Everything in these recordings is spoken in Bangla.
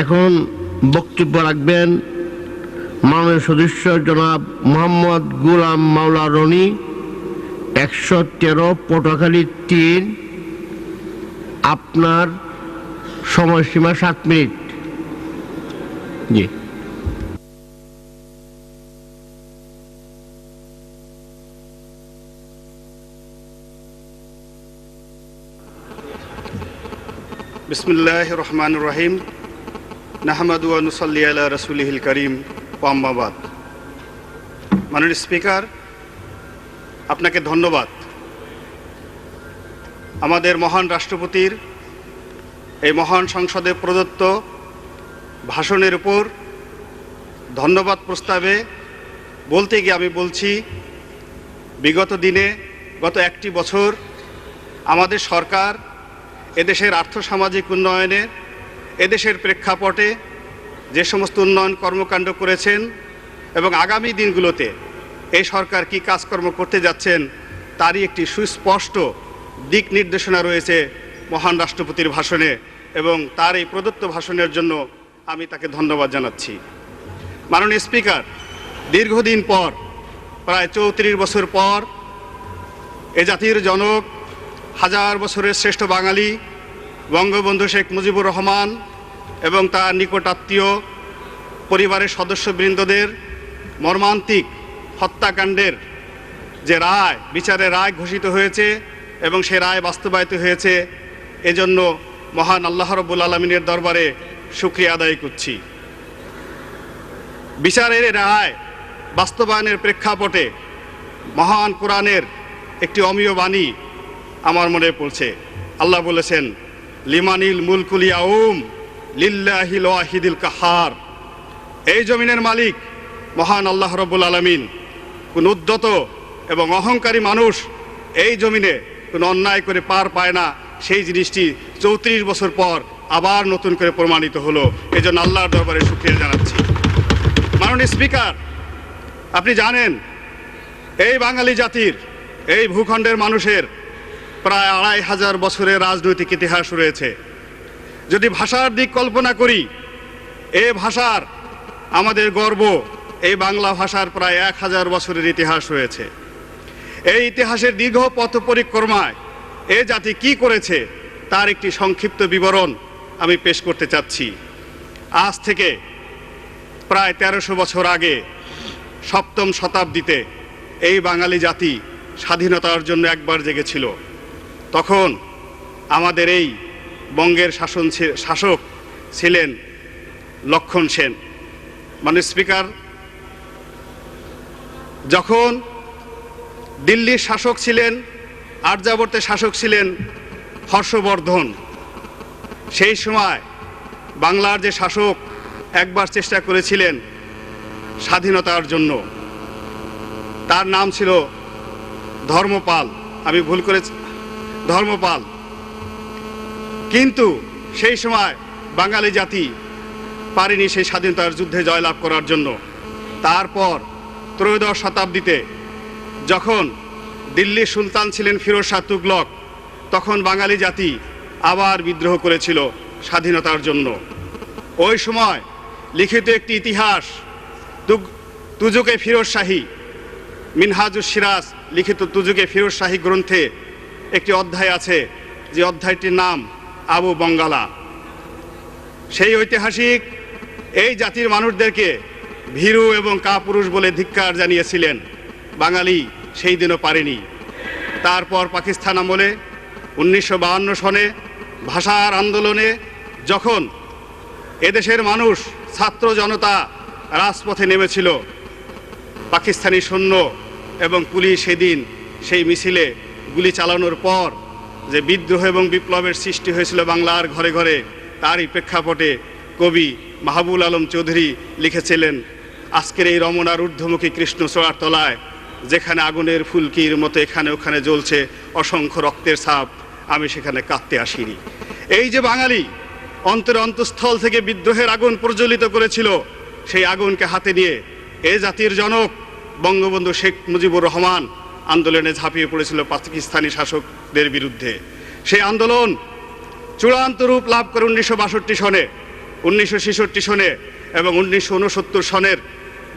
এখন বক্তব্য রাখবেন মাননীয় সদস্য জনাব মোহাম্মদ গোলাম মাওলা রনি, 113 পটুয়াখালী 3। আপনার সময়সীমা 7 মিনিট। জি। বিসমিল্লাহির রহমানির রহিম। নাহমাদু ওয়া নুসাল্লি আলা রাসূলিহিল কারীম, ওয়া আম্মা বাদ। মাননীয় স্পিকার, আপনাকে ধন্যবাদ। আমাদের মহান রাষ্ট্রপতির এই মহান সংসদে প্রদত্ত ভাষণের উপর ধন্যবাদ প্রস্তাবে বলতে গিয়ে আমি বলছি, বিগত দিনে গত একটি বছর আমাদের সরকার এদেশের আর্থসামাজিক উন্নয়নে, এদেশের প্রেক্ষাপটে যে সমস্ত উন্নয়ন কর্মকাণ্ড করেছেন এবং আগামী দিনগুলোতে এই সরকার কি কাজকর্ম করতে যাচ্ছেন তারই একটি সুস্পষ্ট দিক নির্দেশনা রয়েছে মহান রাষ্ট্রপতির ভাষণে, এবং তার এই প্রদত্ত ভাষণের জন্য আমি তাকে ধন্যবাদ জানাচ্ছি। মাননীয় স্পিকার, দীর্ঘদিন পর, প্রায় 34 বছর পর, এ জাতির জনক, হাজার বছরের শ্রেষ্ঠ বাঙালি বঙ্গবন্ধু শেখ মুজিবুর রহমান এবং তার নিকটাত্মীয় পরিবারের সদস্যবৃন্দদের মর্মান্তিক হত্যাকাণ্ডের যে রায়, বিচারের রায় ঘোষিত হয়েছে এবং সে রায় বাস্তবায়িত হয়েছে, এজন্য মহান আল্লাহ রাব্বুল আলামিনের দরবারে শুকরিয়া আদায় করছি। বিচারের রায় বাস্তবায়নের প্রেক্ষাপটে মহান কোরআনের একটি অমীয় বাণী আমার মনে পড়ছে। আল্লাহ বলেছেন, লিমানিল মুলকুল ইয়াউম লিল্লাহিল ওয়াহিদিল কাহার। এই জমিনের মালিক মহান আল্লাহ রাব্বুল আলামিন। কোন উদ্ধত এবং অহংকারী মানুষ এই জমিনে কোনো অন্যায় করে পার পায় না, সেই জিনিসটি 34 বছর পর আবার নতুন করে প্রমাণিত হলো। এজন্য আল্লাহর দরবারে শুকরিয়া জানাচ্ছি। মাননীয় স্পিকার, আপনি জানেন এই বাঙালি জাতির, এই ভূখণ্ডের মানুষের প্রায় 2500 বছরের রাজনৈতিক ইতিহাস রয়েছে। যদি ভাষার দিক কল্পনা করি, এই ভাষার আমাদের গর্ব, এই বাংলা ভাষার প্রায় 1000 বছরের ইতিহাস রয়েছে। এই ইতিহাসের দীর্ঘ পথ পরিক্রমায় এ জাতি কি করেছে তার একটি সংক্ষিপ্ত বিবরণ আমি পেশ করতে চাচ্ছি। আজ থেকে প্রায় 1300 বছর আগে, 7ম শতাব্দীতে এই বাঙালি জাতি স্বাধীনতার জন্য একবার জেগেছিল। তখন আমাদের এই বঙ্গের শাসক ছিলেন লক্ষণ সেন। মাননীয় স্পিকার, যখন দিল্লির শাসক ছিলেন, আর্যাবর্তের শাসক ছিলেন হর্ষবর্ধন, সেই সময় বাংলার যে শাসক একবার চেষ্টা করেছিলেন স্বাধীনতার জন্য, তার নাম ছিল ধর্মপাল। আমি ভুল করে, ধর্মপাল। কিন্তু সেই সময় বাঙালি জাতি পারেনি সেই স্বাধীনতার যুদ্ধে জয়লাভ করার জন্য। তারপর 13শ শতাব্দীতে যখন দিল্লির সুলতান ছিলেন ফিরোজ শাহ তুগলক, তখন বাঙালি জাতি আবার বিদ্রোহ করেছিল স্বাধীনতার জন্য। ওই সময় লিখিত একটি ইতিহাস, তুজুকে ফিরোজ শাহী, মিনহাজুস সিরাজ লিখিত তুজুকে ফিরোজ শাহী গ্রন্থে একটি অধ্যায় আছে, যে অধ্যায়টির নাম আবু বঙ্গালা। সেই ঐতিহাসিক এই জাতির মানুষদেরকে ভীরু এবং কাপুরুষ বলে ধিক্কার জানিয়েছিলেন। বাঙালি সেই দিনও পারেনি। তারপর পাকিস্তান আমলে 1952 সনে ভাষার আন্দোলনে যখন এদেশের মানুষ, ছাত্র জনতা রাজপথে নেমেছিল, পাকিস্তানি সৈন্য এবং পুলিশ সেদিন সেই মিছিলে গুলি চালানোর পর যে বিদ্রোহ এবং বিপ্লবের সৃষ্টি হয়েছিল বাংলার ঘরে ঘরে, তারই প্রেক্ষাপটে কবি মাহবুব আলম চৌধুরী লিখেছিলেন, আজকের এই রমনার ঊর্ধ্বমুখী কৃষ্ণচূড়ার তলায় যেখানে আগুনের ফুলকির মতো এখানে ওখানে জ্বলছে অসংখ্য রক্তের ছাপ, আমি সেখানে কাঁদতে আসিনি। এই যে বাঙালি অন্তরে অন্তঃস্থল থেকে বিদ্রোহের আগুন প্রজ্বলিত করেছিল, সেই আগুনকে হাতে নিয়ে এ জাতির জনক বঙ্গবন্ধু শেখ মুজিবুর রহমান আন্দোলনে ঝাঁপিয়ে পড়েছিল পাকিস্তানি শাসকদের বিরুদ্ধে। সেই আন্দোলন চূড়ান্ত রূপ লাভ করে 1962 সনে। 1966 সনে এবং 1969 সনের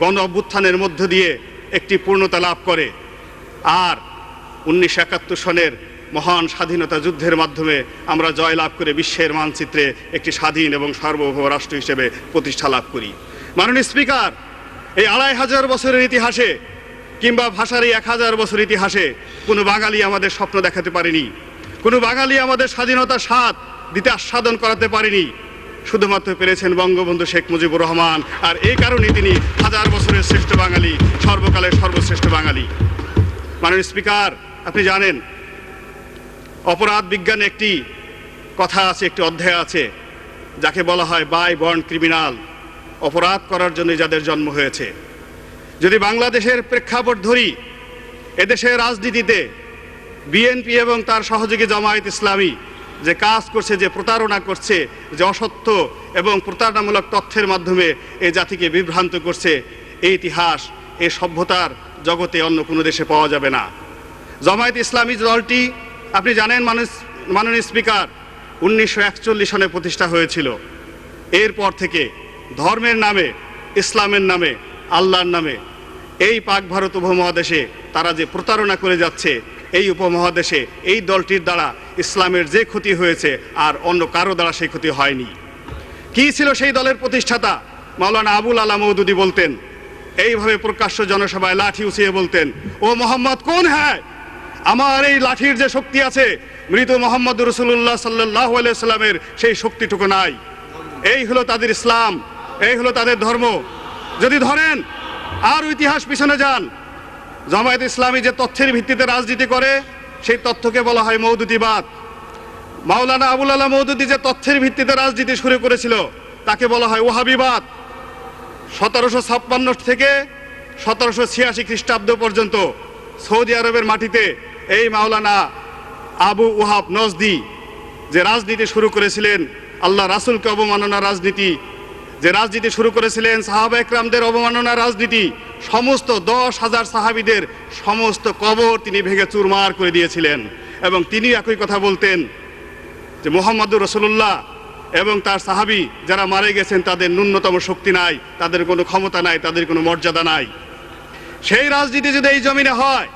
গণ অভ্যুত্থানের মধ্য দিয়ে একটি পূর্ণতা লাভ করে, আর 1971 সনের মহান স্বাধীনতা যুদ্ধের মাধ্যমে আমরা জয় লাভ করে বিশ্বের মানচিত্রে একটি স্বাধীন এবং সার্বভৌম রাষ্ট্র হিসেবে প্রতিষ্ঠা লাভ করি। মাননীয় স্পিকার, এই 2500 বছরের ইতিহাসে কিংবা ভাষার এই 1000 বছর ইতিহাসে কোনো বাঙালি আমাদের স্বপ্ন দেখাতে পারেনি, কোনো বাঙালি আমাদের স্বাধীনতার স্বাদ দিতে আস্বাদন করাতে পারেনি। শুধুমাত্র পেরেছেন বঙ্গবন্ধু শেখ মুজিবুর রহমান, আর এই কারণে তিনি 1000 বছরের শ্রেষ্ঠ বাঙালি, সর্বকালের সর্বশ্রেষ্ঠ বাঙালি। মাননীয় স্পিকার, আপনি জানেন অপরাধ বিজ্ঞানে একটি কথা আছে, একটি অধ্যায় আছে যাকে বলা হয় বাই বর্ন ক্রিমিনাল, অপরাধ করার জন্য যাদের জন্ম হয়েছে। যদি বাংলাদেশের প্রেক্ষাপট ধরি, এদেশের রাজনীতিতে বিএনপি এবং তার সহযোগী জামায়াত ইসলামী যে কাজ করছে, যে প্রতারণা করছে, যে অসত্য এবং প্রতারণামূলক তথ্যের মাধ্যমে এই জাতিকে বিভ্রান্ত করছে, এই ইতিহাস এই সভ্যতার জগতে অন্য কোনো দেশে পাওয়া যাবে না। জামায়াত ইসলামী দলটি আপনি জানেন মাননীয় স্পিকার 1941 সনে প্রতিষ্ঠা হয়েছিল। এরপর থেকে ধর্মের নামে, ইসলামের নামে, আল্লাহর নামে এই পাক ভারত উপমহাদেশে তারা যে প্রতারণা করে যাচ্ছে, এই উপমহাদেশে এই দলটির দ্বারা ইসলামের যে ক্ষতি হয়েছে আর অন্য কারো দ্বারা সেই ক্ষতি হয়নি। কি ছিল সেই দলের প্রতিষ্ঠাতা? মাওলানা আবুল আলা মওদুদী বলতেন, এইভাবে প্রকাশ্য জনসভায় লাঠি উঁচিয়ে বলতেন, ও মোহাম্মদ কোন হ্যায়, আমার এই লাঠির যে শক্তি আছে মৃত মোহাম্মদ রাসূলুল্লাহ সাল্লাল্লাহু আলাইহি সাল্লামের সেই শক্তিটুকু নাই। এই হলো তাদের ইসলাম, এই হলো তাদের ধর্ম। যদি ধরেন আর ইতিহাস পিছনে যান, জামায়াত ইসলামী যে তথ্যের ভিত্তিতে রাজনীতি করে সেই তথ্যকে বলা হয় মওদুদিবাদ। মাওলানা আবুল আলা মওদুদী যে তথ্যের ভিত্তিতে রাজনীতি শুরু করেছিল তাকে বলা হয় ওহাবিবাদ। 1756 থেকে 1786 খ্রিস্টাব্দ পর্যন্ত সৌদি আরবের মাটিতে এই মাওলানা আবু ওহাব নজদি যে রাজনীতি শুরু করেছিলেন, আল্লাহ রাসূলকে অবমাননার রাজনীতি, যে রাজনীতি শুরু করেছিলেন সাহাবা একরামদের অবমাননার রাজনীতি, সমস্ত 10,000 সাহাবীদের সমস্ত কবর তিনি ভেঙে চুরমার করে দিয়েছিলেন। এবং তিনি একই কথা বলতেন যে মুহাম্মদুর রাসূলুল্লাহ এবং তার সাহাবী যারা মারা গেছেন তাদের ন্যূনতম শক্তি নাই, তাদের কোনো ক্ষমতা নাই, তাদের কোনো মর্যাদা নাই। সেই রাজনীতি যদি এই জমিনে হয়,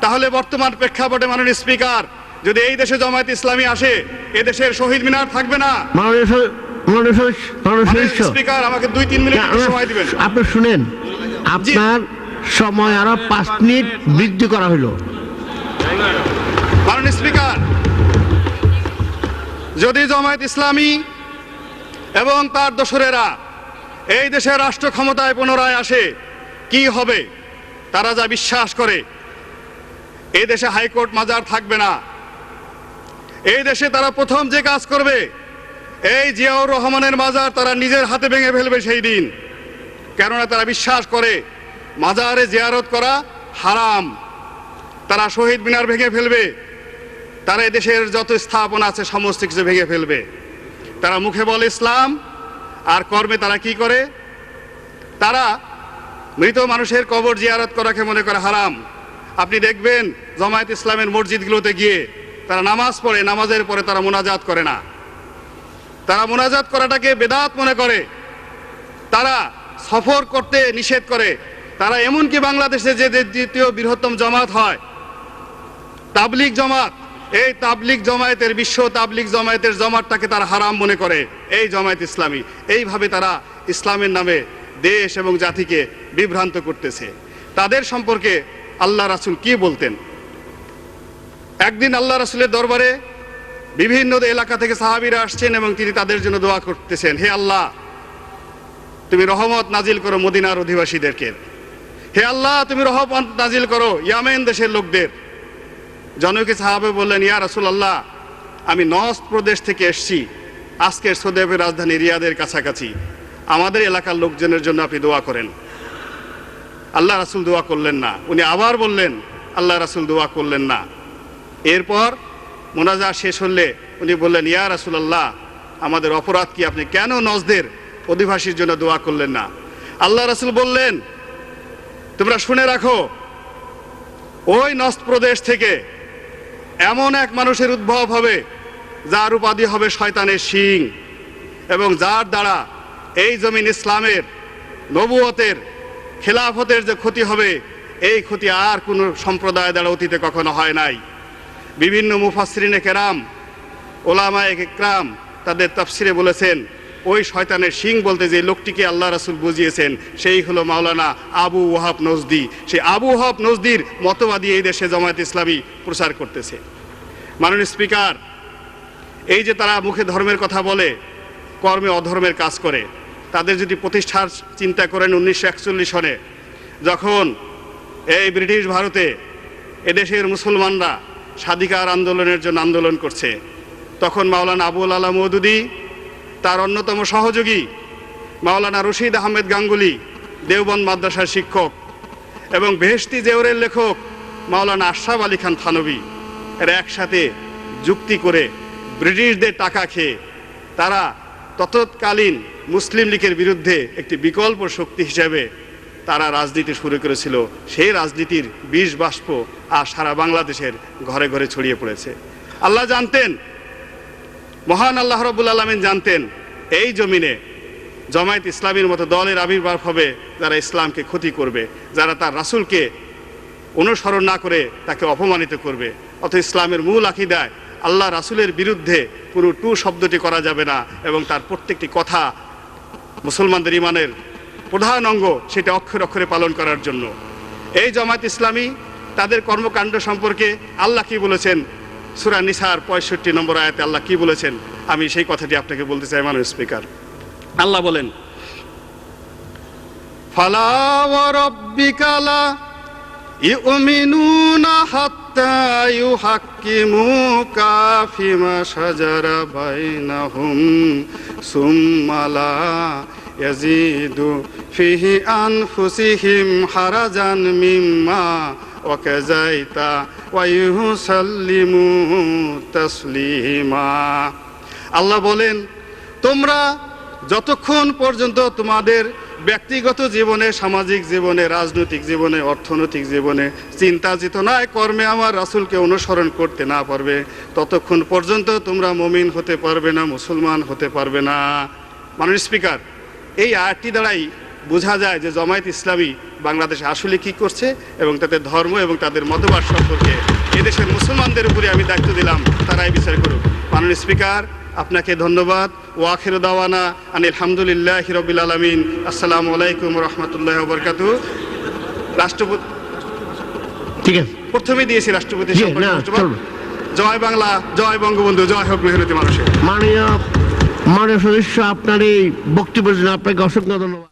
তাহলে বর্তমান প্রেক্ষাপটে মাননীয় স্পিকার, যদি এই দেশে জামায়াত ইসলামী আসে, এ দেশের শহীদ মিনার থাকবে না। স্পিকার, আমাকে 2-3 মিনিট সময় দিবেন। আপনি শুনেন, আপনার সময় আরো 5 মিনিট বৃদ্ধি করা হলো। মাননীয় স্পিকার, যদি জামায়াত ইসলামী এবং তার দোসরেরা এই দেশের রাষ্ট্র ক্ষমতায় পুনরায় আসে, কি হবে? তারা যা বিশ্বাস করে, এই দেশে হাইকোর্ট মাজার থাকবে না। এই দেশে তারা প্রথম যে কাজ করবে, এই জিয়াউর রহমানের মাজার তারা নিজের হাতে ভেঙে ফেলবে সেই দিন। কেননা তারা বিশ্বাস করে মাজারে জিয়ারত করা হারাম। তারা শহীদ মিনার ভেঙে ফেলবে, তারা এদেশের যত স্থাপনা আছে সমস্ত কিছু ভেঙে ফেলবে। তারা মুখে বলে ইসলাম, আর কর্মে তারা কি করে? তারা মৃত মানুষের কবর জিয়ারত করাকে মনে করে হারাম। আপনি দেখবেন জামায়াত ইসলামের মসজিদগুলোতে গিয়ে তারা নামাজ পড়ে, নামাজের পরে তারা মুনাজাত করে না, তারা মুনাজাত করাটাকে বেদাত মনে করে। তারা সফর করতে নিষেধ করে। তারা এমনকি বাংলাদেশে যে দ্বিতীয় বৃহত্তম জামাত হয় তাবলিগ জামাত, এই তাবলিগ জামায়াতের, বিশ্ব তাবলিগ জামায়াতের জামাতটাকে তারা হারাম মনে করে এই জামায়াত ইসলামী। এইভাবে তারা ইসলামের নামে দেশ এবং জাতিকে বিভ্রান্ত করতেছে। তাদের সম্পর্কে আল্লাহ রাসূল কি বলতেন? একদিন আল্লাহ রাসূলের দরবারে বিভিন্ন এলাকা থেকে সাহাবীরা আসছেন এবং তিনি তাদের জন্য দোয়া করতেছেন, হে আল্লাহ, তুমি রহমত নাজিল করো মদিনার অধিবাসীদেরকে। হে আল্লাহ, তুমি রহমত নাজিল করো ইয়ামেন দেশের লোকদের। জনৈক সাহাবা বললেন, ইয়া রাসূলুল্লাহ, আমি নজদ প্রদেশ থেকে এসেছি, আজকের সৌদি আরবের রাজধানী রিয়াদের কাছাকাছি, আমাদের এলাকার লোকজনের জন্য আপনি দোয়া করেন। আল্লাহ রাসূল দোয়া করলেন না। উনি আবার বললেন, আল্লাহ রাসূল দোয়া করলেন না। এরপর মোনাজাত শেষ হলে উনি বললেন, ইয়া রাসূলুল্লাহ, আমাদের অপরাধ কি? আপনি কেন নজদের অধিবাসীর জন্য দোয়া করলেন না? আল্লাহ রাসূল বললেন, তোমরা শুনে রাখো, ওই নজদ প্রদেশ থেকে এমন এক মানুষের উদ্ভব হবে যার উপাধি হবে শয়তানের শিং। এবং যার দ্বারা এই জমিন ইসলামের নবুয়তের খেলাফতের যে ক্ষতি হবে, এই ক্ষতি আর কোনো সম্প্রদায় দ্বারা অতীতে কখনো হয় নাই। বিভিন্ন মুফাসসিরিনে কেরাম, ওলামায়ে ইকরাম তাদের তাফসিরে বলেছেন, ওই শয়তানের শিং বলতে যে লোকটিকে আল্লাহ রাসূল বুঝিয়েছেন সেই হলো মাওলানা আবু ওয়াহাব নজদি। সেই আবু ওয়াহাব নজদির মতবাদী এই দেশে জামায়াত ইসলামী প্রচার করতেছে। মাননীয় স্পিকার, এই যে তারা মুখে ধর্মের কথা বলে, কর্মে অধর্মের কাজ করে, তাদের যদি প্রতিষ্ঠার চিন্তা করেন 1941 সনে যখন এই ব্রিটিশ ভারতে এদেশের মুসলমানরা স্বাধিকার আন্দোলনের জন্য আন্দোলন করছে, তখন মাওলানা আবুল আলা মওদুদী, তার অন্যতম সহযোগী মাওলানা রশিদ আহমেদ গাঙ্গুলি, দেওবন্দ মাদ্রাসার শিক্ষক, এবং বেহেশতি জেওরের লেখক মাওলানা আশরাফ আলী খান থানভী, এরা একসাথে যুক্তি করে ব্রিটিশদের টাকা খেয়ে তারা তৎকালীন মুসলিম লীগের বিরুদ্ধে একটি বিকল্প শক্তি হিসেবে তারা রাজনীতি শুরু করেছিল। সেই রাজনীতির বিষ বাষ্প আর সারা বাংলাদেশের ঘরে ঘরে ছড়িয়ে পড়েছে। আল্লাহ জানতেন, মহান আল্লাহ রাব্বুল আলামিন জানতেন, এই জমিনে জামায়াত ইসলামীর মতো দলের আবির্ভাব হবে যারা ইসলামকে ক্ষতি করবে, যারা তার রাসূলকে অনুসরণ না করে তাকে অপমানিত করবে। অথচ ইসলামের মূল আকীদায় আল্লাহ রাসূলের বিরুদ্ধে কোনো টু শব্দটি করা যাবে না, এবং তার প্রত্যেকটি কথা মুসলমানদের ঈমানের প্রধান অঙ্গ, সেটা অক্ষরে অক্ষরে পালন করার জন্য। এই জামায়াত ইসলামী তাদের কর্মকাণ্ড সম্পর্কে আল্লাহ কি বলেছেন, সূরা নিসার 65 নম্বর আয়াতে আল্লাহ কি বলেছেন, আমি সেই কথাটি আপনাকে বলতে চাই। মাননীয় স্পিকার, আল্লাহ বলেন, ফালা ওয়া রাব্বিকা লা ইউমিনুনা হাত্তা ইউহাক্কিমুকা ফিমা শাজারা বাইনাহুম সুম্মা লা ইয়াজিদু ফিহি আনফুসিহিম হারাজান মিম্মা ওয়াকাযাইতা ওয়া ইউসাল্লিমু তাসলিমা। আল্লাহ বলেন, তোমরা যতক্ষণ পর্যন্ত তোমাদের ব্যক্তিগত জীবনে, সামাজিক জীবনে, রাজনৈতিক জীবনে, অর্থনৈতিক জীবনে, চিন্তা চেতনায়, কর্মে আমার রাসূলকে অনুসরণ করতে না পারবে, ততক্ষণ পর্যন্ত তোমরা মুমিন হতে পারবে না, মুসলমান হতে পারবে না। মাননীয় স্পিকার, এই আয়াতটি দ্বারাই বোঝা যায় যে জামায়াত ইসলামী বাংলাদেশে আসলে কি করছে, এবং তাদের ধর্ম এবং তাদের মতবাদ সম্পর্কে এদেশের মুসলমানদের উপরে আমি দায়িত্ব দিলাম, তারাই বিচার করুক। মাননীয় স্পিকার, আপনাকে ধন্যবাদ। ওয়া আখিরু দাওয়ানা আনিল হামদুলিল্লাহি রাব্বিল আলামিন। আসসালামু আলাইকুম ওয়া রাহমাতুল্লাহি ওয়া বারাকাতুহু। রাষ্ট্রপতি, ঠিক আছে, প্রথমে দিয়েছি রাষ্ট্রপতি জি, সম্পর্কে না, ধন্যবাদ। চলবে। জয় বাংলা, জয় বঙ্গবন্ধু, জয় হোক মেহনতি মানুষের। মাননীয় সদস্য, আপনার এই বক্তব্যের জন্য আপনাকে অসংখ্য ধন্যবাদ।